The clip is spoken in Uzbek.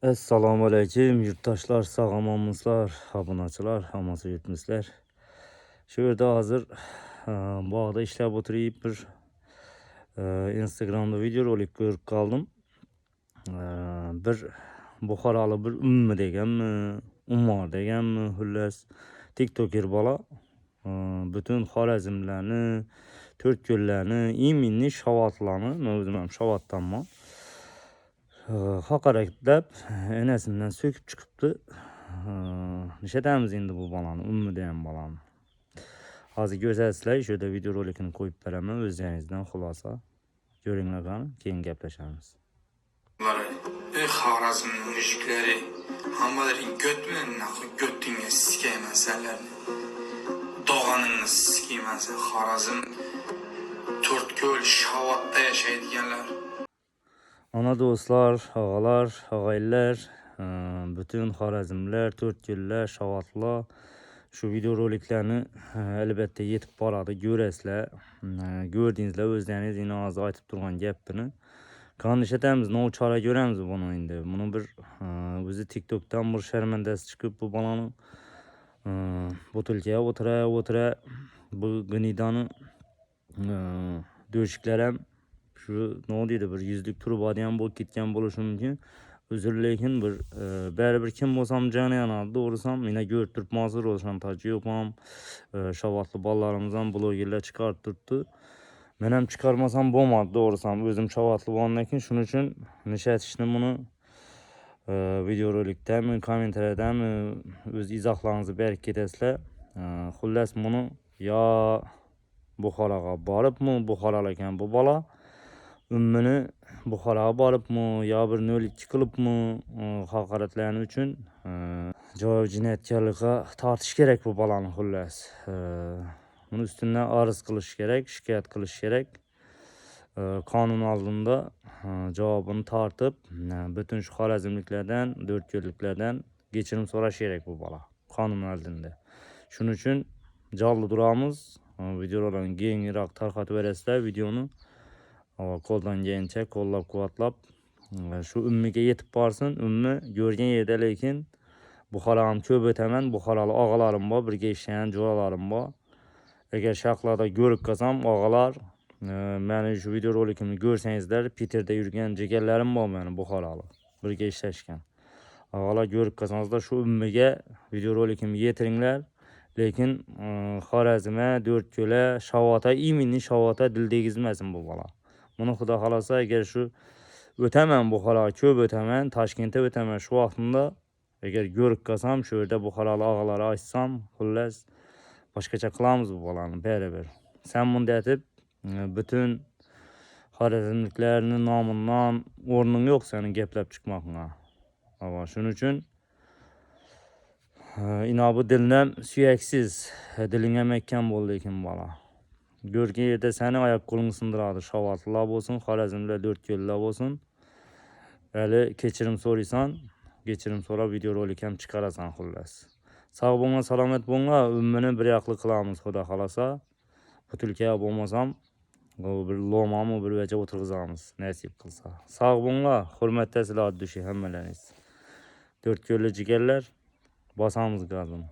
Assalomu alaykum yurtdoshlar, sog'omonmisizlar, obunachilar, hammasi yurtmisizlar. Shu yerda hozir bog'da ishlab o'tirib bir Instagramda video rolik ko'rib qoldim. Bir Buxorolik bir Ummi deganmi, Ummor deganmi, xullas TikToker bola butun Xorazmlarni, To'rtko'llarni, Iminni, Shovotlarni, men o'zim ham Shovotdanman. Haqoratlab enasidan söküp chiqibdi. Nishadamiz endi bu bolani, Ummi degan bolani. Hozir ko'rsatishlar, shuda video rolikini qo'yib beraman, o'zingizdan xulosa ko'ringlar qani, keyin gaplashamiz. Xorazmning mujiklari hammalaring götmen, göttingga sikayman senlarni. Dog'aningni sikayman sen. Xorazm To'rtko'l Shovotda yashaydiganlar. Ana do'stlar, og'alar, og'aylar, bütün Xorazmlar, To'rtko'llar, Shovotlar şu video roliklarni albatta yetib boradi, ko'rasizlar. Ko'rdingizlar, o'zlaringiz yana hozir aytib turgan gapini. Qanishamiz, no chora ko'ramiz buni endi. Buni bir o'zi TikTokdan bir sharmandasi chiqib bu bolani butulkaga o'tira bu gnidani do'shiklar ham şu ne deydi bir yüzlük turib odam bo'lib ketgan bo'lishi mumkin. Uzr, lekin bir baribir kim bo'lsam joni yanadi. Doğrusam yine ko'rib turibmasiz, Ro'shantochi ham, Shovotli bolalarimiz ham blogerlar chiqarib turibdi. Men ham chiqarmasam bo'lmadi, doğrusam o'zim Shovotli bo'lgandan keyin shuning uchun nishatishni buni video rolikdami, kommentariyadami o'z izohlaringizni berib ketasizlar. Xullas buni yo Buxoroga boribmi, Buxorolik ekan bu bola. Ummini Buxoroga boribmi yo bir 02 qilibmi, haqoratlari uchun javob jinoyatkorlikka tortish kerak bu bolani xullas. Buni ustidan arz qilish kerak, shikoyat qilish kerak. Qonun oldida javobini tortib, bütün shu Xorazmliklardan, To'rtko'lliklardan kechirim so'rash kerak bu bola qonun oldida. Shuning uchun jonli turamiz. Videolarni kengroq tarqatib berasizlar videoni. Qo'ldan kelgancha qo'llab-quvvatlab shu Ummiga yetib borsin. Ummi ko'rgan yerda, lekin Buxoroga ko'p o'taman, Buxorolik og'alarim bor, birga ishlagan jo'ralarim bor. Agar shaqlarda ko'rib qolsam, og'alar, meni shu video rolikimni ko'rsangizlar, Peterda yurgan jigarlarim bor meni Buxorolik, birga ishlashgan. Og'alar ko'rib qolsangizlar, shu Ummiga video rolikimni yetiringlar. Lekin Xorazmga, To'rtko'lga, Shovotga, Iminni Shovotga dil tegizmasin bu bola. Buni xudo xolasa agar shu o'taman Buxoroga ko'p o'taman, Toshkentga o'taman shu vaqtimda agar ko'rib qolsam, shu yerda Buxorolik og'alarga aytsam, xullas boshqacha qilamiz bu bolani baribir. Sen bunday aytib bütün Xorazmliklarning nomidan o'rning yo'q sening gaplab chiqmoqqa. Shuning uchun inobu dildan suyaksiz, diling ham ekkan bo'ldi lekin bola. Ko'rgan yerda seni oyoq qo'ling sindiradi. Shovotlilar bo'lsin, Xorazmlar, To'rtko'llar bo'lsin. Hali kechirim so'raysan, kechirim so'rab video rolik ham chiqarasan xullas. Sog' bo'linglar, salomat bo'linglar. Ummini bir yoqli qilamiz xudo xolasa. Butulka bo'lmasam, bir lomami bir vaja o'tirg'izamiz nasib qilsa. Sog' bo'linglar, hurmatdasizlar dushi hammalaringiz. To'rtko'lli jigarlar, bosamiz gazini.